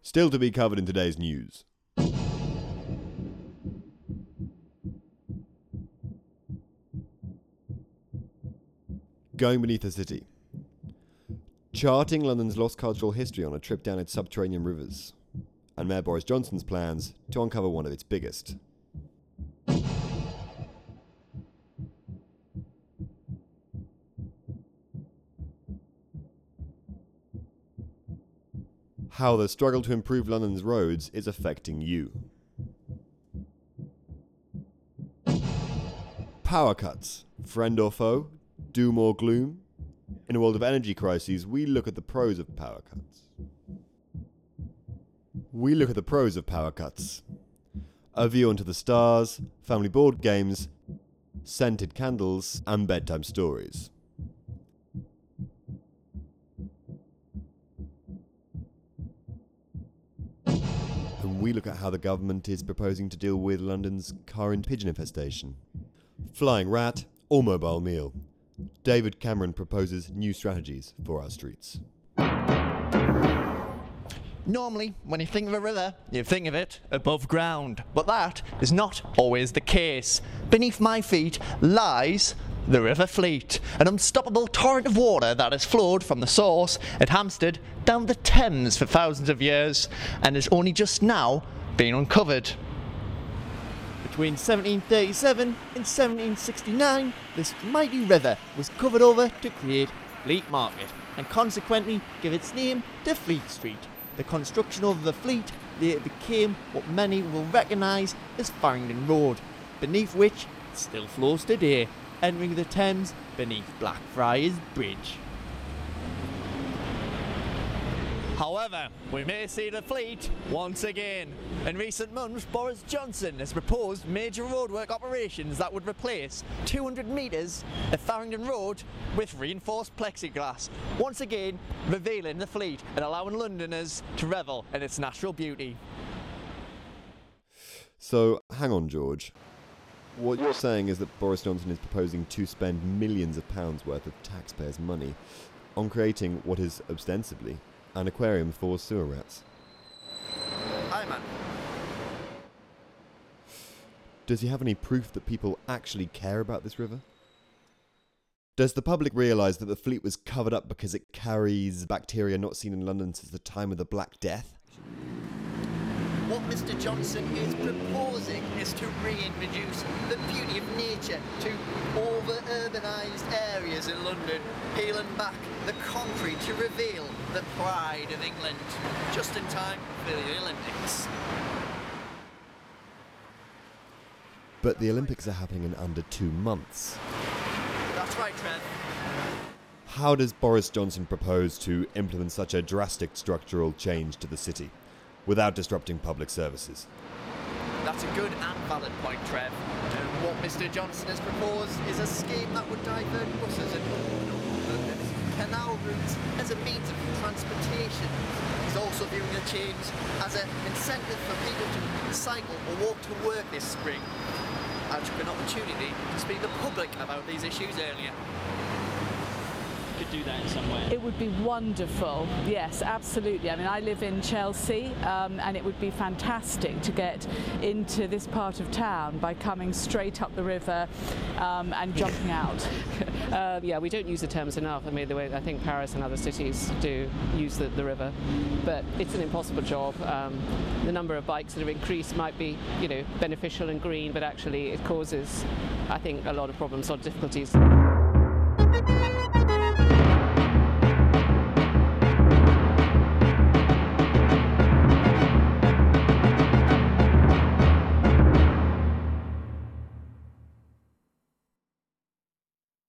Still to be covered in today's news. Going beneath the city. Charting London's lost cultural history on a trip down its subterranean rivers. And Mayor Boris Johnson's plans to uncover one of its biggest. How the struggle to improve London's roads is affecting you. Power cuts, friend or foe, doom or gloom? In a world of energy crises, we look at the pros of power cuts. A view onto the stars, family board games, scented candles, and bedtime stories. And we look at how the government is proposing to deal with London's current pigeon infestation. Flying rat or mobile meal. David Cameron proposes new strategies for our streets. Normally, when you think of a river, you think of it above ground, but that is not always the case. Beneath my feet lies the River Fleet, an unstoppable torrent of water that has flowed from the source at Hampstead down the Thames for thousands of years and is only just now being uncovered. Between 1737 and 1769, this mighty river was covered over to create Fleet Market and consequently give its name to Fleet Street. The construction of the Fleet later became what many will recognise as Farringdon Road, beneath which it still flows today, entering the Thames beneath Blackfriars Bridge. However, we may see the Fleet once again. In recent months, Boris Johnson has proposed major roadwork operations that would replace 200 metres of Farringdon Road with reinforced plexiglass, once again revealing the Fleet and allowing Londoners to revel in its natural beauty. So, hang on, George. What you're saying is that Boris Johnson is proposing to spend millions of pounds worth of taxpayers' money on creating what is ostensibly an aquarium for sewer rats. Aye, man. Does he have any proof that people actually care about this river? Does the public realise that the Fleet was covered up because it carries bacteria not seen in London since the time of the Black Death? What Mr. Johnson is proposing is to reintroduce the beauty of nature to over-urbanised areas in London, peeling back the concrete to reveal the pride of England, just in time for the Olympics. But the Olympics are happening in under 2 months. That's right, Trev. How does Boris Johnson propose to implement such a drastic structural change to the city without disrupting public services? That's a good and valid point, Trev. What Mr. Johnson has proposed is a scheme that would divert buses and London's canal routes as a means of transportation. He's also viewing the change as an incentive for people to cycle or walk to work this spring. I took an opportunity to speak to the public about these issues earlier. Could do that in some way. It would be wonderful, yes, absolutely. I mean, I live in Chelsea and it would be fantastic to get into this part of town by coming straight up the river and jumping out. Yeah, we don't use the Thames enough. I mean, the way I think Paris and other cities do use the river, but it's an impossible job. The number of bikes that have increased might be, beneficial and green, but actually it causes, I think, a lot of problems, a lot of difficulties.